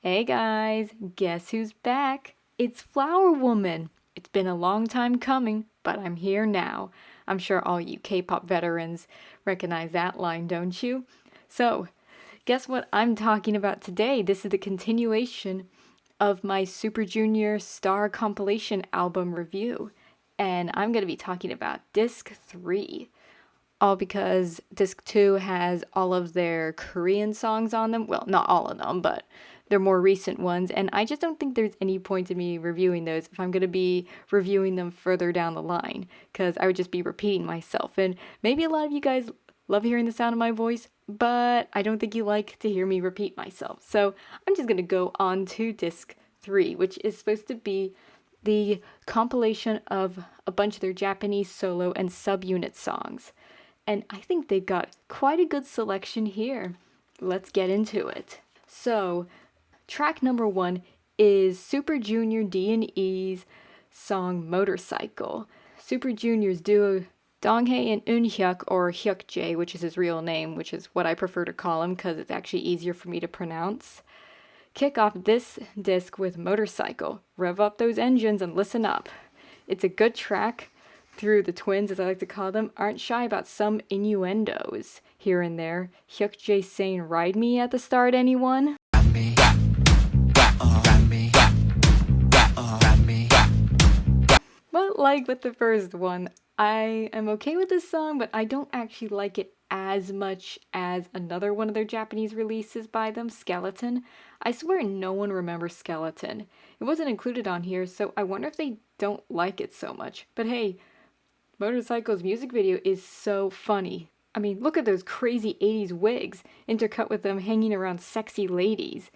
Hey guys, guess who's back? It's Flower Woman. It's been a long time coming, but I'm here now. I'm sure all you K-pop veterans recognize that line, don't you? So, guess what I'm talking about today? This is the continuation of my Super Junior Star compilation album review, and I'm going to be talking about Disc 3. All because Disc 2 has all of their Korean songs on them. Well, not all of them, but they're more recent ones. And I just don't think there's any point in me reviewing those if I'm going to be reviewing them further down the line, because I would just be repeating myself. And maybe a lot of you guys love hearing the sound of my voice, but I don't think you like to hear me repeat myself. So I'm just going to go on to Disc 3, which is supposed to be the compilation of a bunch of their Japanese solo and subunit songs. And I think they've got quite a good selection here. Let's get into it. So, track number 1 is Super Junior D&E's song Motorcycle. Super Junior's duo Donghae and Eunhyuk, or Hyukjae, which is his real name, which is what I prefer to call him because it's actually easier for me to pronounce, kick off this disc with Motorcycle. Rev up those engines and listen up. It's a good track. Through the twins, as I like to call them, aren't shy about some innuendos here and there. Hyukjae saying "Ride me" at the start, anyone? But like with the first one, I am okay with this song, but I don't actually like it as much as another one of their Japanese releases by them, Skeleton. I swear no one remembers Skeleton. It wasn't included on here, so I wonder if they don't like it so much. But hey, Motorcycle's music video is so funny. I mean, look at those crazy 80s wigs intercut with them hanging around sexy ladies.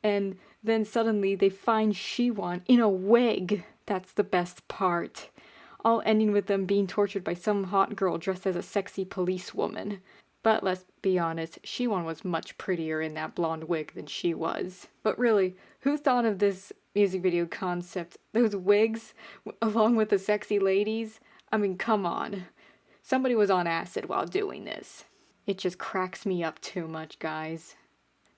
And then suddenly they find Shiwon in a wig. That's the best part. All ending with them being tortured by some hot girl dressed as a sexy policewoman. But let's be honest, Shiwon was much prettier in that blonde wig than she was. But really, who thought of this music video concept? Those wigs, along with the sexy ladies? I mean, come on. Somebody was on acid while doing this. It just cracks me up too much, guys.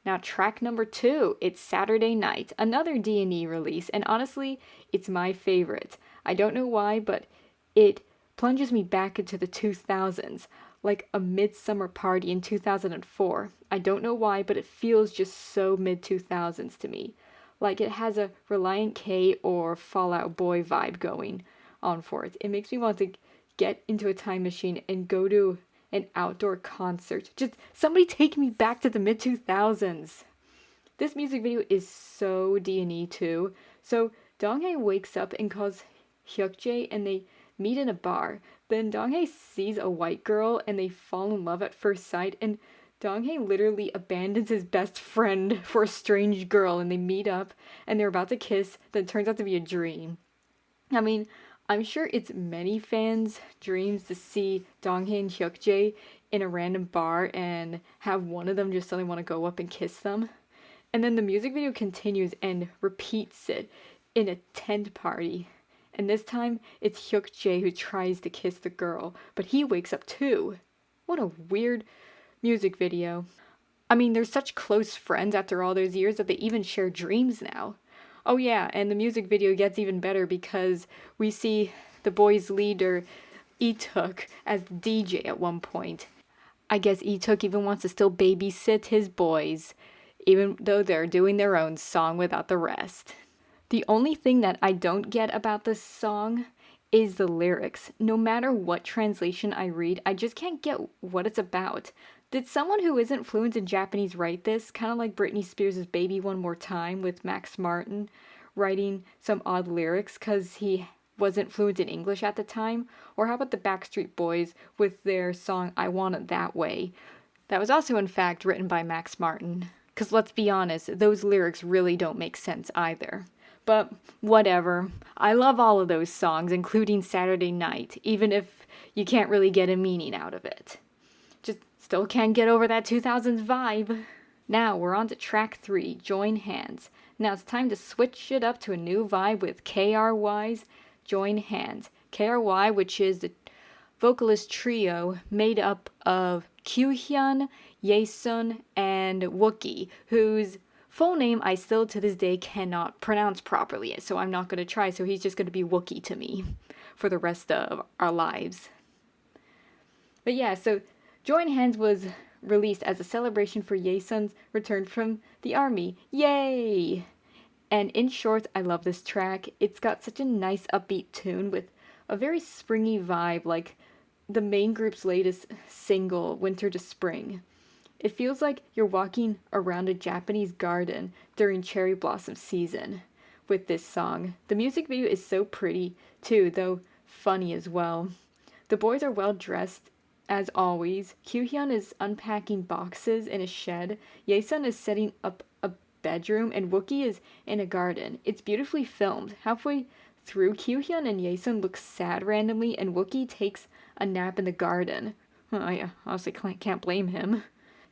Now, track number 2, it's Saturday Night, another D&E release, and honestly, it's my favorite. I don't know why, but it plunges me back into the 2000s, like a midsummer party in 2004. I don't know why, but it feels just so mid-2000s to me. Like it has a Reliant K or Fall Out Boy vibe going on for it. It makes me want to get into a time machine and go to an outdoor concert. Just somebody take me back to the mid-2000s. This music video is so D&E too. So Donghae wakes up and calls Hyukjae and they meet in a bar. Then Donghae sees a white girl and they fall in love at first sight, and Donghae literally abandons his best friend for a strange girl, and they meet up and they're about to kiss. Then it turns out to be a dream. I mean, I'm sure it's many fans' dreams to see Donghae and Hyukjae in a random bar and have one of them just suddenly want to go up and kiss them. And then the music video continues and repeats it in a tent party. And this time, it's Hyukjae who tries to kiss the girl, but he wakes up too. What a weird music video. I mean, they're such close friends after all those years that they even share dreams now. Oh yeah, and the music video gets even better because we see the boys' leader, Itook, as the DJ at one point. I guess Itook even wants to still babysit his boys, even though they're doing their own song without the rest. The only thing that I don't get about this song is the lyrics. No matter what translation I read, I just can't get what it's about. Did someone who isn't fluent in Japanese write this? Kind of like Britney Spears' Baby One More Time with Max Martin writing some odd lyrics because he wasn't fluent in English at the time? Or how about the Backstreet Boys with their song I Want It That Way? That was also in fact written by Max Martin. Because let's be honest, those lyrics really don't make sense either. But whatever. I love all of those songs, including Saturday Night, even if you can't really get a meaning out of it. Just still can't get over that 2000s vibe. Now we're on to track 3, Join Hands. Now it's time to switch it up to a new vibe with KRY's Join Hands. KRY, which is the vocalist trio made up of Kyuhyun, Yesun, and Wookie, whose full name I still to this day cannot pronounce properly, so I'm not going to try, so he's just going to be Wookie to me for the rest of our lives. But yeah, so Join Hands was released as a celebration for Yesun's return from the army. Yay! And in short, I love this track. It's got such a nice upbeat tune with a very springy vibe, like the main group's latest single, Winter to Spring. It feels like you're walking around a Japanese garden during cherry blossom season with this song. The music video is so pretty too, though funny as well. The boys are well dressed as always. Kyuhyun is unpacking boxes in a shed. Yesun is setting up a bedroom, and Wookie is in a garden. It's beautifully filmed. Halfway through, Kyuhyun and Yesun look sad randomly, and Wookie takes a nap in the garden. I honestly can't blame him.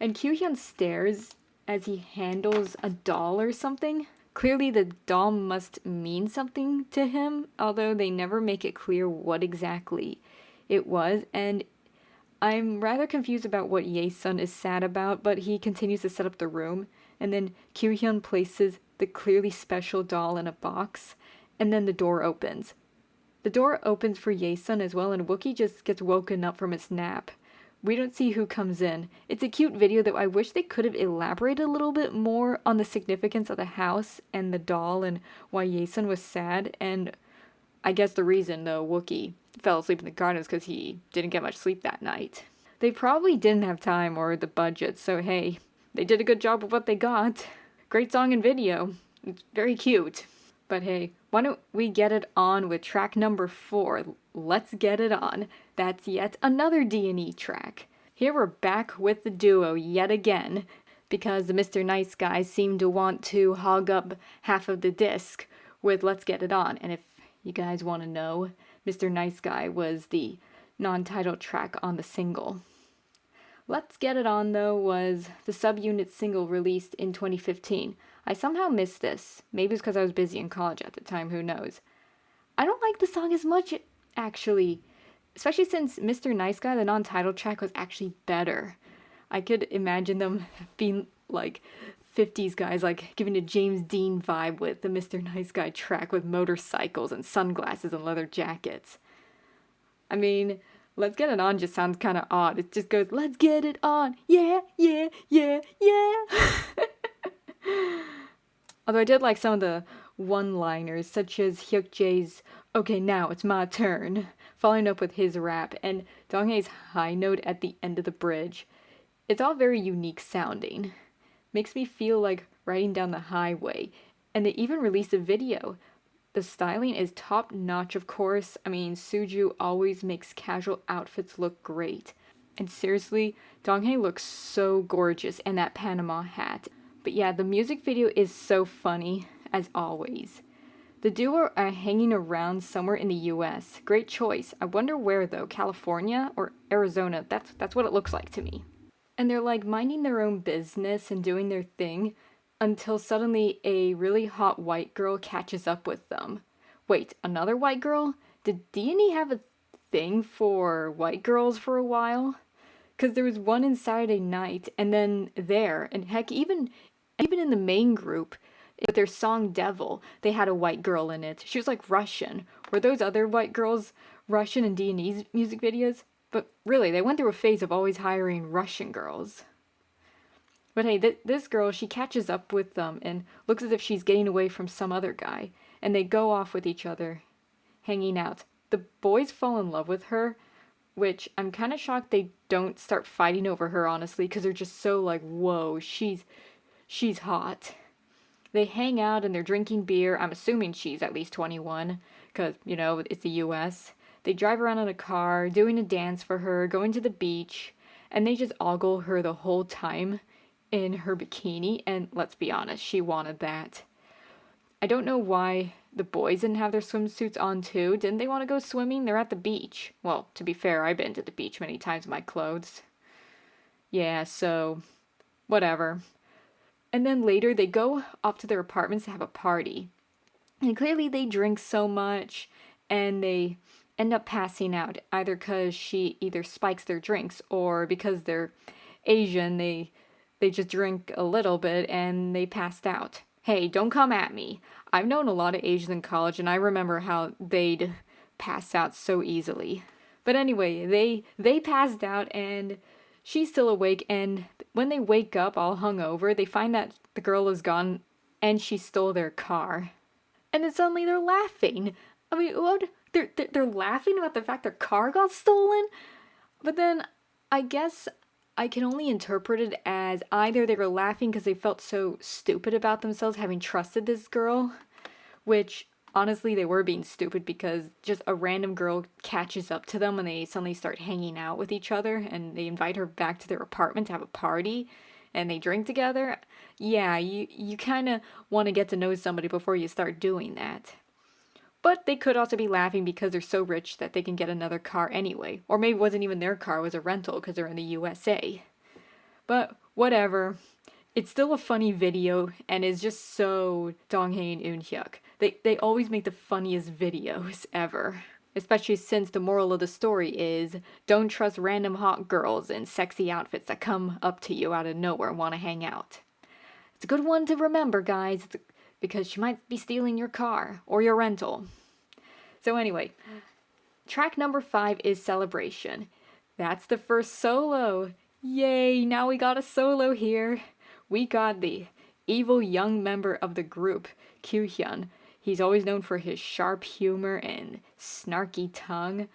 And Kyuhyun stares as he handles a doll or something. Clearly the doll must mean something to him, although they never make it clear what exactly it was, and I'm rather confused about what Yesun is sad about, but he continues to set up the room, and then Kyuhyun places the clearly special doll in a box, and then the door opens. The door opens for Yesun as well, and Wookie just gets woken up from his nap. We don't see who comes in. It's a cute video, though I wish they could have elaborated a little bit more on the significance of the house and the doll and why Yesun was sad, and I guess the reason, though, Wookie fell asleep in the garden is because he didn't get much sleep that night. They probably didn't have time or the budget, so hey, they did a good job with what they got. Great song and video. It's very cute. But hey, why don't we get it on with track number 4? Let's get it on. That's yet another D&E track. Here we're back with the duo yet again, because the Mr. Nice Guys seem to want to hog up half of the disc with Let's Get It On. And if you guys want to know, Mr. Nice Guy was the non-title track on the single. Let's Get It On, though, was the subunit single released in 2015. I somehow missed this. Maybe it's because I was busy in college at the time, who knows. I don't like the song as much, actually. Especially since Mr. Nice Guy, the non-title track, was actually better. I could imagine them being like 50s guys, like giving a James Dean vibe with the Mr. Nice Guy track with motorcycles and sunglasses and leather jackets. I mean, Let's Get It On just sounds kind of odd. It just goes, let's get it on, yeah, yeah, yeah, yeah. Although I did like some of the one-liners, such as Hyukjae's, okay, now it's my turn, following up with his rap, and Donghae's high note at the end of the bridge. It's all very unique sounding. Makes me feel like riding down the highway. And they even released a video. The styling is top notch, of course. I mean, Suju always makes casual outfits look great. And seriously, Donghae looks so gorgeous in that Panama hat. But yeah, the music video is so funny, as always. The duo are hanging around somewhere in the US. Great choice. I wonder where though, California or Arizona? That's what it looks like to me. And they're like minding their own business and doing their thing until suddenly a really hot white girl catches up with them. Wait, another white girl? Did D&E have a thing for white girls for a while? Because there was one in Saturday Night, and then there, and heck, even in the main group, with their song Devil, they had a white girl in it. She was like Russian. Were those other white girls Russian in D&E's music videos? But really, they went through a phase of always hiring Russian girls. But hey, this girl, she catches up with them and looks as if she's getting away from some other guy. And they go off with each other, hanging out. The boys fall in love with her, which I'm kind of shocked they don't start fighting over her, honestly, because they're just so like, whoa, she's hot. They hang out and they're drinking beer. I'm assuming she's at least 21, because, you know, it's the US. They drive around in a car, doing a dance for her, going to the beach, and they just ogle her the whole time in her bikini, and let's be honest, she wanted that. I don't know why the boys didn't have their swimsuits on too. Didn't they want to go swimming? They're at the beach. Well, to be fair, I've been to the beach many times in my clothes. Yeah, so, whatever. And then later, they go off to their apartments to have a party. And clearly they drink so much, and they end up passing out, either because she either spikes their drinks, or because they're Asian, they they just drink a little bit and they passed out. Hey, don't come at me. I've known a lot of Asians in college and I remember how they'd pass out so easily. But anyway, they passed out and she's still awake, and when they wake up all hungover, they find that the girl is gone and she stole their car. And then suddenly they're laughing. I mean, what? They're laughing about the fact their car got stolen? But then I guess I can only interpret it as either they were laughing because they felt so stupid about themselves having trusted this girl, which honestly they were being stupid because just a random girl catches up to them and they suddenly start hanging out with each other and they invite her back to their apartment to have a party and they drink together. Yeah, you kind of want to get to know somebody before you start doing that. But they could also be laughing because they're so rich that they can get another car anyway. Or maybe it wasn't even their car, it was a rental because they're in the USA. But whatever. It's still a funny video and is just so Donghae and Eunhyuk. They always make the funniest videos ever. Especially since the moral of the story is don't trust random hot girls in sexy outfits that come up to you out of nowhere and want to hang out. It's a good one to remember, guys, because she might be stealing your car or your rental. So anyway, track number 5 is Celebration. That's the first solo. Yay, now we got a solo here. We got the evil young member of the group, Kyu-hyun. He's always known for his sharp humor and snarky tongue.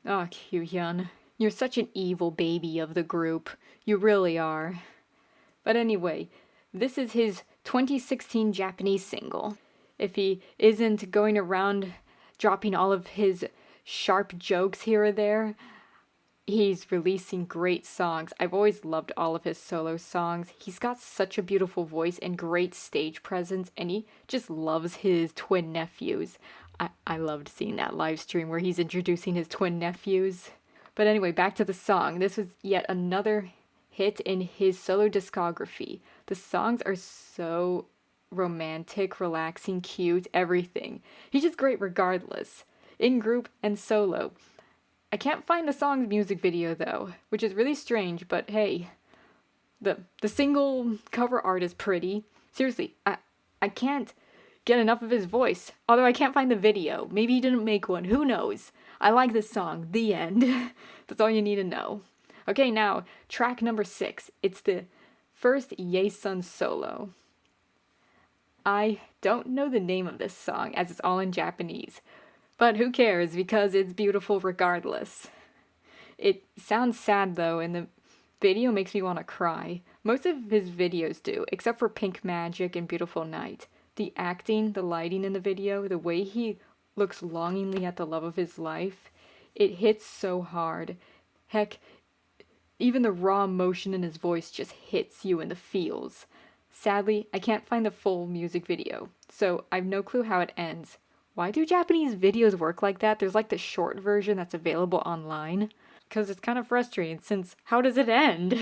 Oh, Kyu-hyun, you're such an evil baby of the group. You really are. But anyway, this is his 2016 Japanese single. If he isn't going around dropping all of his sharp jokes here or there, he's releasing great songs. I've always loved all of his solo songs. He's got such a beautiful voice and great stage presence, and he just loves his twin nephews. I loved seeing that live stream where he's introducing his twin nephews. But anyway, back to the song. This was yet another hit in his solo discography. The songs are so romantic, relaxing, cute, everything. He's just great regardless, in group and solo. I can't find the song's music video though, which is really strange, but hey, the single cover art is pretty. Seriously, I can't get enough of his voice, although I can't find the video. Maybe he didn't make one, who knows? I like this song, the end. That's all you need to know. Okay, now, track number 6. It's the first Yesun solo. I don't know the name of this song as it's all in Japanese, but who cares because it's beautiful regardless. It sounds sad though, and the video makes me want to cry. Most of his videos do, except for Pink Magic and Beautiful Night. The acting, the lighting in the video, the way he looks longingly at the love of his life, it hits so hard. Heck, even the raw emotion in his voice just hits you in the feels. Sadly, I can't find the full music video, so I have no clue how it ends. Why do Japanese videos work like that? There's like the short version that's available online. Because it's kind of frustrating, since how does it end?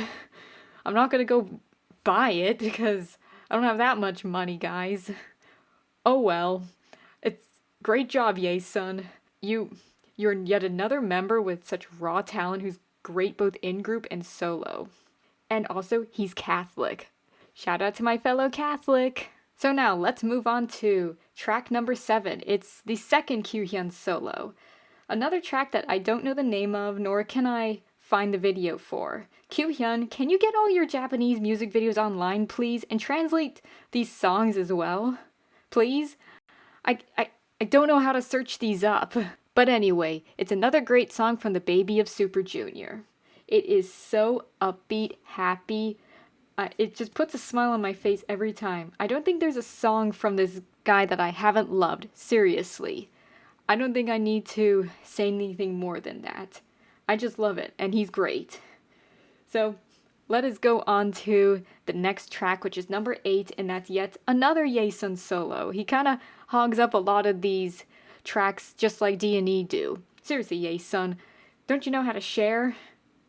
I'm not gonna go buy it because I don't have that much money, guys. Oh well. It's great job, Yesun. You're yet another member with such raw talent who's great both in group and solo. And also, he's Catholic. Shout out to my fellow Catholic. So now, let's move on to track number 7. It's the second Kyu-hyun solo. Another track that I don't know the name of, nor can I find the video for. Kyu-hyun, can you get all your Japanese music videos online, please? And translate these songs as well? Please? I don't know how to search these up. But anyway, it's another great song from the baby of Super Junior. It is so upbeat, happy. It just puts a smile on my face every time. I don't think there's a song from this guy that I haven't loved, seriously. I don't think I need to say anything more than that. I just love it, and he's great. So, let us go on to the next track, which is number 8, and that's yet another Yesun solo. He kind of hogs up a lot of these tracks just like D&E do. Seriously, Yesun, don't you know how to share?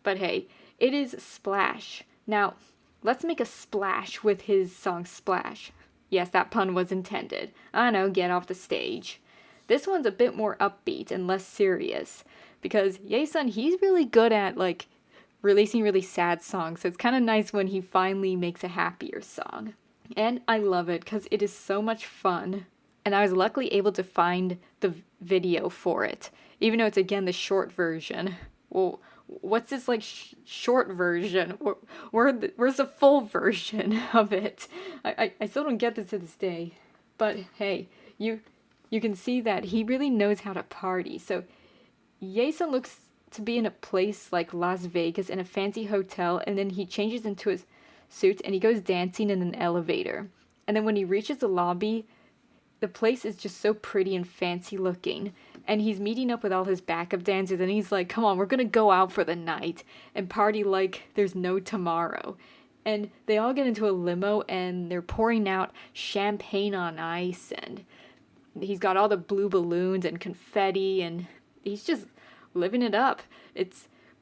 But hey, it is Splash. Now, let's make a splash with his song Splash. Yes, that pun was intended. I know, get off the stage. This one's a bit more upbeat and less serious, because Yesun, he's really good at, like, releasing really sad songs, so it's kind of nice when he finally makes a happier song. And I love it because it is so much fun. And I was luckily able to find the video for it, even though it's again the short version. Well, what's this like short version? Where's the full version of it? I still don't get this to this day. But hey, you can see that he really knows how to party. So Jason looks to be in a place like Las Vegas in a fancy hotel, and then he changes into his suit and he goes dancing in an elevator. And then when he reaches the lobby, the place is just so pretty and fancy looking. And he's meeting up with all his backup dancers and he's like, come on, we're gonna go out for the night and party like there's no tomorrow. And they all get into a limo and they're pouring out champagne on ice, and he's got all the blue balloons and confetti, and he's just living it up.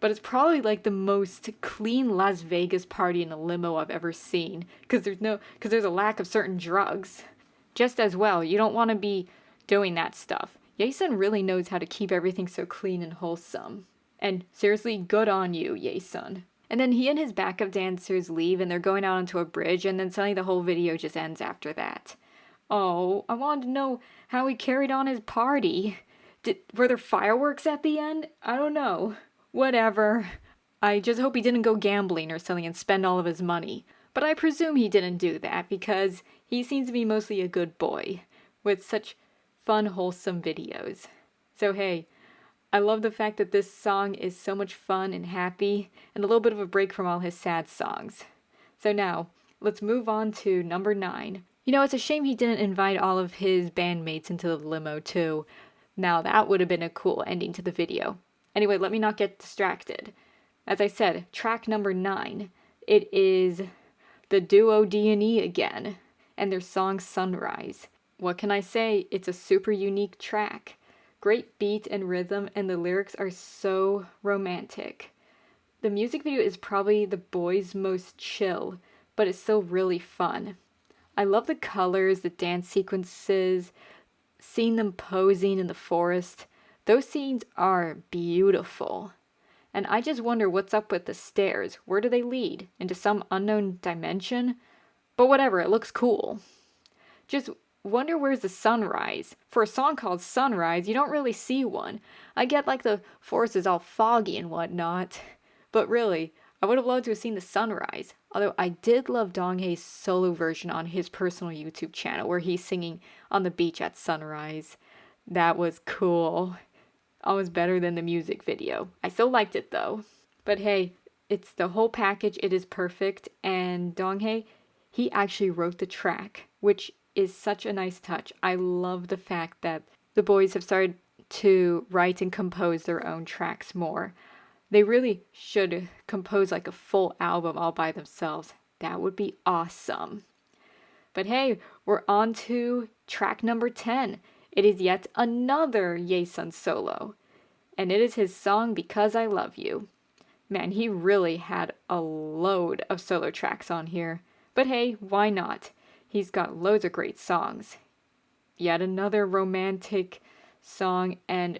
But it's probably like the most clean Las Vegas party in a limo I've ever seen, because there's a lack of certain drugs. Just as well, you don't want to be doing that stuff. Jason really knows how to keep everything so clean and wholesome. And seriously, good on you, Jason. And then he and his backup dancers leave and they're going out onto a bridge, and then suddenly the whole video just ends after that. Oh, I wanted to know how he carried on his party. Were there fireworks at the end? I don't know. Whatever. I just hope he didn't go gambling or something and spend all of his money. But I presume he didn't do that because he seems to be mostly a good boy with such fun, wholesome videos. So hey, I love the fact that this song is so much fun and happy and a little bit of a break from all his sad songs. So now, let's move on to number 9. You know, it's a shame he didn't invite all of his bandmates into the limo too. Now that would have been a cool ending to the video. Anyway, let me not get distracted. As I said, track number 9. It is the duo D&E again, and their song Sunrise. What can I say? It's a super unique track. Great beat and rhythm, and the lyrics are so romantic. The music video is probably the boys' most chill, but it's still really fun. I love the colors, the dance sequences, seeing them posing in the forest. Those scenes are beautiful. And I just wonder what's up with the stairs. Where do they lead? Into some unknown dimension? But whatever, it looks cool. Just wonder where's the sunrise. For a song called Sunrise, you don't really see one. I get like the forest is all foggy and whatnot. But really, I would have loved to have seen the sunrise. Although I did love Donghei's solo version on his personal YouTube channel where he's singing on the beach at sunrise. That was cool. Almost better than the music video. I still liked it though. But hey, it's the whole package. It is perfect. And Donghei, he actually wrote the track, which is such a nice touch. I love the fact that the boys have started to write and compose their own tracks more. They really should compose like a full album all by themselves. That would be awesome. But hey, we're on to track number 10. It is yet another Jason solo. And it is his song Because I Love You. Man, he really had a load of solo tracks on here. But hey, why not? He's got loads of great songs. Yet another romantic song, and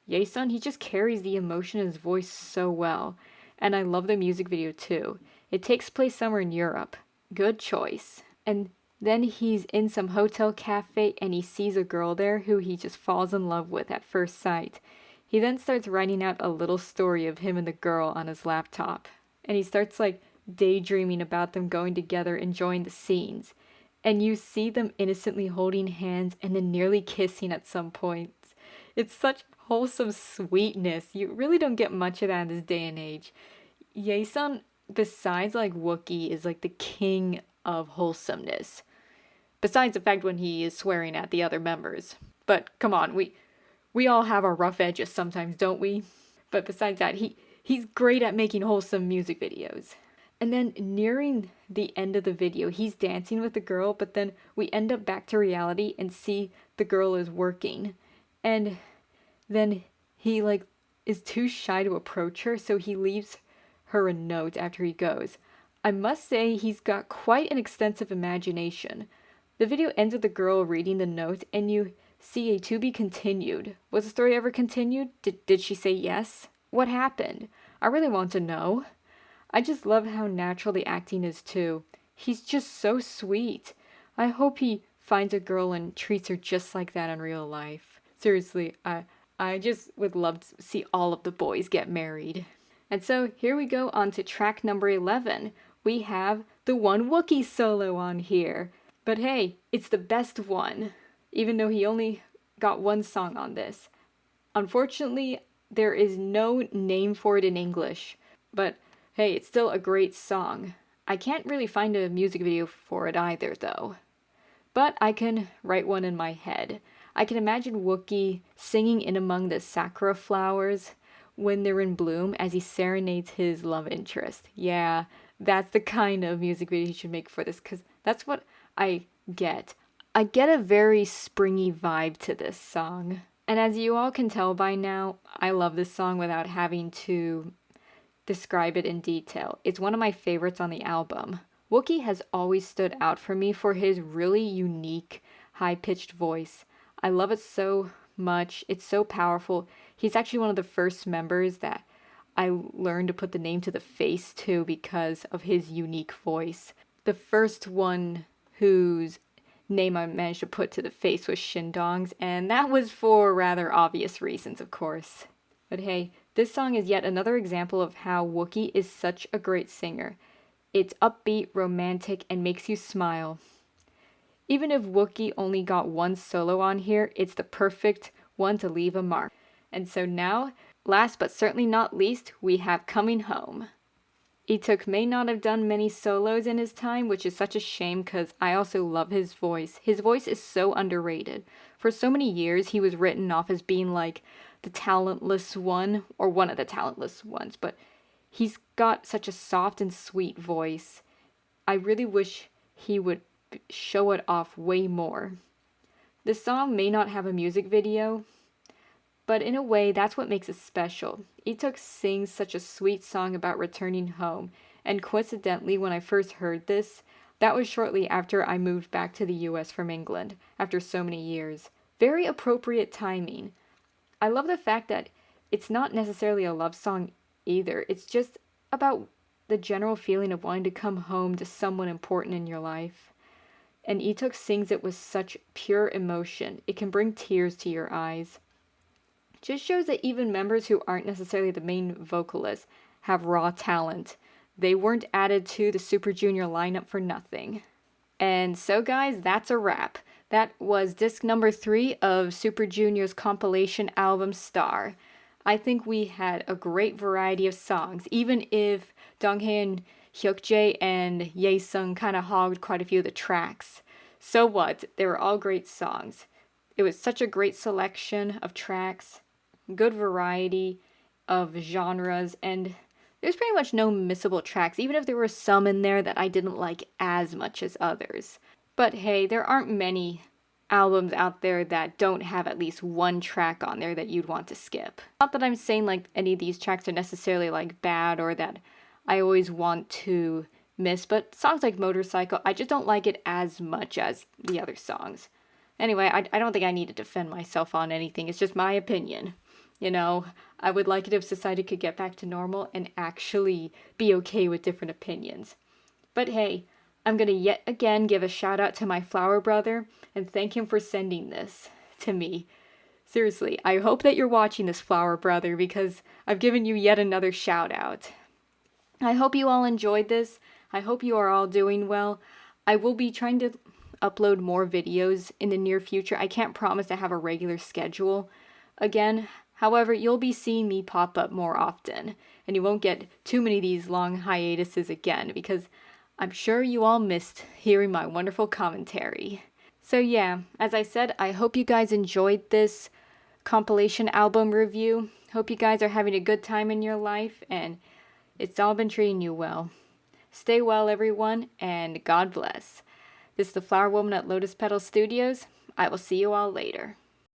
Jason, he just carries the emotion in his voice so well. And I love the music video too. It takes place somewhere in Europe. Good choice. And then he's in some hotel cafe and he sees a girl there who he just falls in love with at first sight. He then starts writing out a little story of him and the girl on his laptop. And he starts like daydreaming about them going together, enjoying the scenes. And you see them innocently holding hands and then nearly kissing at some points. It's such wholesome sweetness. You really don't get much of that in this day and age. Jason, besides like Wookiee, is like the king of wholesomeness. Besides the fact when he is swearing at the other members. But come on, we all have our rough edges sometimes, don't we? But besides that, he's great at making wholesome music videos. And then nearing the end of the video, he's dancing with the girl, but then we end up back to reality and see the girl is working. And then he like is too shy to approach her, so he leaves her a note after he goes. I must say he's got quite an extensive imagination. The video ends with the girl reading the note and you see a to be continued. Was the story ever continued? Did she say yes? What happened? I really want to know. I just love how natural the acting is too. He's just so sweet. I hope he finds a girl and treats her just like that in real life. Seriously, I just would love to see all of the boys get married. And so here we go on to track number 11. We have the one Wookiee solo on here. But hey, it's the best one, even though he only got one song on this. Unfortunately, there is no name for it in English, but hey, it's still a great song. I can't really find a music video for it either, though. But I can write one in my head. I can imagine Wookiee singing in among the sakura flowers when they're in bloom as he serenades his love interest. Yeah, that's the kind of music video he should make for this, because that's what I get. I get a very springy vibe to this song. And as you all can tell by now, I love this song without having to describe it in detail. It's one of my favorites on the album. Wookiee has always stood out for me for his really unique, high-pitched voice. I love it so much. It's so powerful. He's actually one of the first members that I learned to put the name to the face to because of his unique voice. The first one whose name I managed to put to the face was Shindong's, and that was for rather obvious reasons, of course. But hey, this song is yet another example of how Wookiee is such a great singer. It's upbeat, romantic, and makes you smile. Even if Wookiee only got one solo on here, it's the perfect one to leave a mark. And so now, last but certainly not least, we have Coming Home. Ituk may not have done many solos in his time, which is such a shame because I also love his voice. His voice is so underrated. For so many years, he was written off as being like the talentless one, or one of the talentless ones, but he's got such a soft and sweet voice. I really wish he would show it off way more. The song may not have a music video, but in a way, that's what makes it special. Ituk sings such a sweet song about returning home, and coincidentally, when I first heard this, that was shortly after I moved back to the US from England, after so many years. Very appropriate timing. I love the fact that it's not necessarily a love song either. It's just about the general feeling of wanting to come home to someone important in your life. And Ituk sings it with such pure emotion. It can bring tears to your eyes. Just shows that even members who aren't necessarily the main vocalists have raw talent. They weren't added to the Super Junior lineup for nothing. And so guys, that's a wrap. That was disc number 3 of Super Junior's compilation album Star. I think we had a great variety of songs, even if Donghae and Hyukjae and Yaesung kind of hogged quite a few of the tracks. So what? They were all great songs. It was such a great selection of tracks, good variety of genres, and there's pretty much no missable tracks, even if there were some in there that I didn't like as much as others. But hey, there aren't many albums out there that don't have at least one track on there that you'd want to skip. Not that I'm saying like any of these tracks are necessarily like bad or that I always want to miss, but songs like Motorcycle, I just don't like it as much as the other songs. Anyway, I don't think I need to defend myself on anything, it's just my opinion. You know, I would like it if society could get back to normal and actually be okay with different opinions. But hey, I'm gonna yet again give a shout out to my flower brother and thank him for sending this to me. Seriously, I hope that you're watching this, flower brother, because I've given you yet another shout out. I hope you all enjoyed this. I hope you are all doing well. I will be trying to upload more videos in the near future. I can't promise to have a regular schedule again. However, you'll be seeing me pop up more often, and you won't get too many of these long hiatuses again, because I'm sure you all missed hearing my wonderful commentary. So yeah, as I said, I hope you guys enjoyed this compilation album review. Hope you guys are having a good time in your life, and it's all been treating you well. Stay well, everyone, and God bless. This is the Flower Woman at Lotus Petal Studios. I will see you all later.